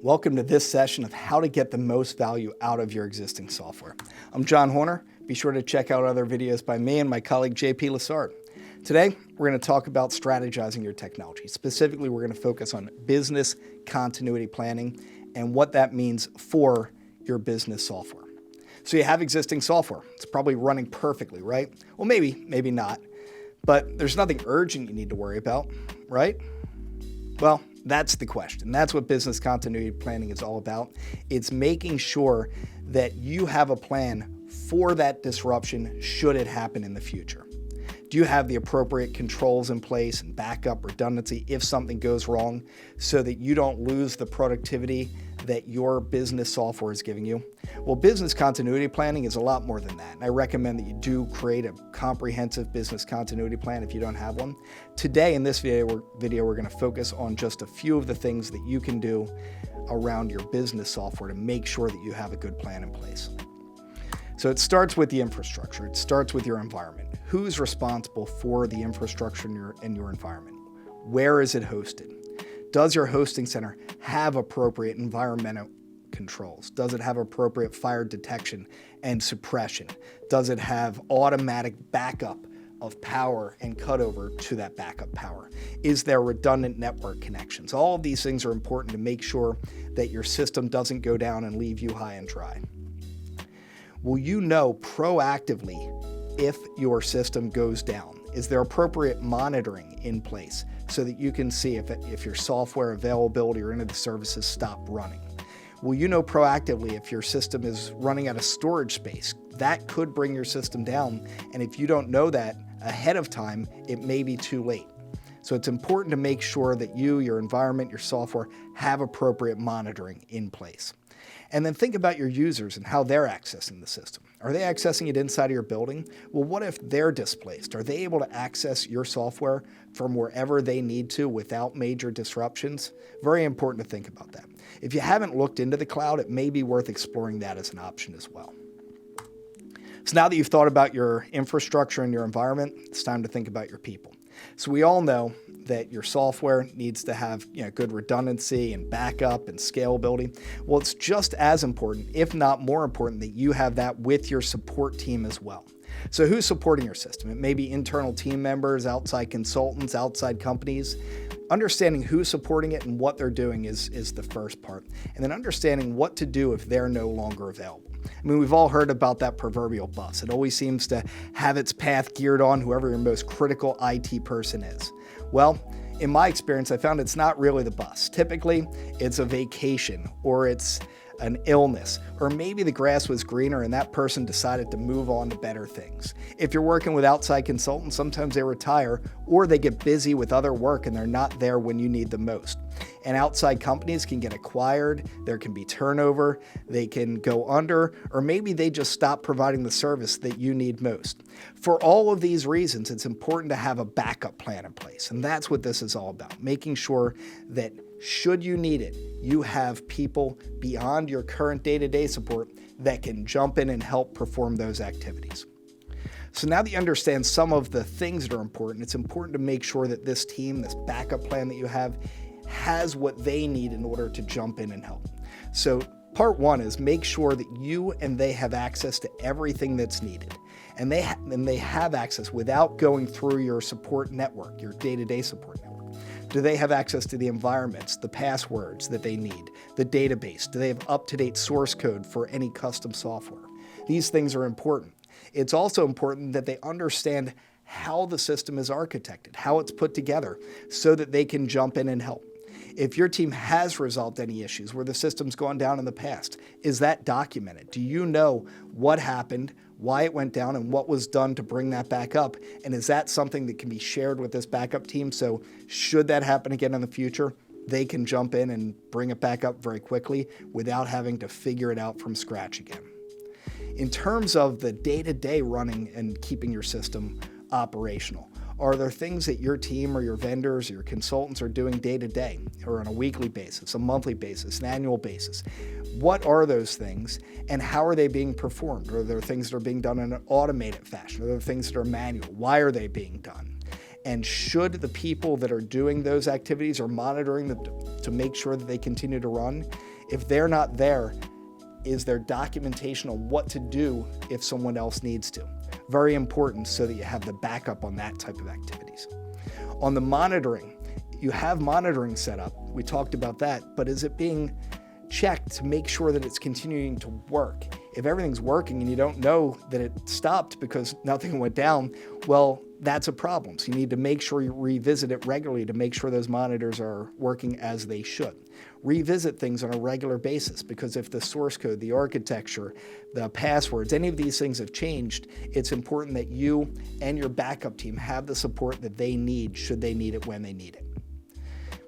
Welcome to this session of how to get the most value out of your existing software. I'm John Horner. Be sure to check out other videos by me and my colleague JP Lassard. Today, we're going to talk about strategizing your technology. Specifically, we're going to focus on business continuity planning and what that means for your business software. So you have existing software. It's probably running perfectly, right? Well, maybe not. But there's nothing urgent you need to worry about, right? Well, that's the question. That's what business continuity planning is all about. It's making sure that you have a plan for that disruption should it happen in the future. Do you have the appropriate controls in place and backup redundancy if something goes wrong so that you don't lose the productivity that your business software is giving you? Well, business continuity planning is a lot more than that. And I recommend that you do create a comprehensive business continuity plan if you don't have one. Today in this video, we're going to focus on just a few of the things that you can do around your business software to make sure that you have a good plan in place. So it starts with the infrastructure. It starts with your environment. Who's responsible for the infrastructure in your environment? Where is it hosted? Does your hosting center have appropriate environmental controls? Does it have appropriate fire detection and suppression? Does it have automatic backup of power and cutover to that backup power? Is there redundant network connections? All of these things are important to make sure that your system doesn't go down and leave you high and dry. Will you know proactively if your system goes down? Is there appropriate monitoring in place so that you can see if your software availability or any of the services stop running? Will you know proactively if your system is running out of storage space? That could bring your system down, and if you don't know that ahead of time, it may be too late. So it's important to make sure that you, your environment, your software have appropriate monitoring in place. And then think about your users and how they're accessing the system. Are they accessing it inside of your building? Well, what if they're displaced? Are they able to access your software from wherever they need to without major disruptions? Very important to think about that. If you haven't looked into the cloud, it may be worth exploring that as an option as well. So now that you've thought about your infrastructure and your environment, it's time to think about your people. So we all know that your software needs to have good redundancy and backup and scalability. Well, it's just as important, if not more important, that you have that with your support team as well. So who's supporting your system? It may be internal team members, outside consultants, outside companies. Understanding who's supporting it and what they're doing is the first part. And then understanding what to do if they're no longer available. I mean, we've all heard about that proverbial bus. It always seems to have its path geared on whoever your most critical IT person is. Well, in my experience, I found it's not really the bus. Typically, it's a vacation or it's an illness, or maybe the grass was greener and that person decided to move on to better things. If you're working with outside consultants, sometimes they retire or they get busy with other work and they're not there when you need them most. And outside companies can get acquired, there can be turnover, they can go under, or maybe they just stop providing the service that you need most. For all of these reasons, it's important to have a backup plan in place. And that's what this is all about, making sure that should you need it, you have people beyond your current day-to-day support that can jump in and help perform those activities. So now that you understand some of the things that are important, it's important to make sure that this team, this backup plan that you have, has what they need in order to jump in and help. So part one is make sure that you and they have access to everything that's needed. And they have access without going through your support network, your day-to-day support network. Do they have access to the environments, the passwords that they need, the database? Do they have up-to-date source code for any custom software? These things are important. It's also important that they understand how the system is architected, how it's put together, so that they can jump in and help. If your team has resolved any issues where the system's gone down in the past, is that documented? Do you know what happened, why it went down, and what was done to bring that back up? And is that something that can be shared with this backup team? So should that happen again in the future, they can jump in and bring it back up very quickly without having to figure it out from scratch again. In terms of the day-to-day running and keeping your system operational, are there things that your team or your vendors or your consultants are doing day to day or on a weekly basis, a monthly basis, an annual basis? What are those things and how are they being performed? Are there things that are being done in an automated fashion? Are there things that are manual? Why are they being done? And should the people that are doing those activities or monitoring them to make sure that they continue to run, If they're not there, is there documentation on what to do if someone else needs to? Very important, so that you have the backup on that type of activities. On the monitoring, you have monitoring set up. We talked about that, but is it being checked to make sure that it's continuing to work? If everything's working and you don't know that it stopped because nothing went down, well, that's a problem. So you need to make sure you revisit it regularly to make sure those monitors are working as they should. Revisit things on a regular basis, because if the source code, the architecture, the passwords, any of these things have changed, it's important that you and your backup team have the support that they need should they need it when they need it.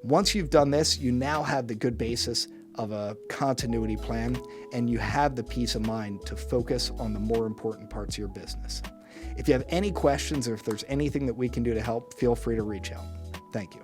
Once you've done this, you now have the good basis of a continuity plan, and you have the peace of mind to focus on the more important parts of your business. If you have any questions, or if there's anything that we can do to help, feel free to reach out. Thank you.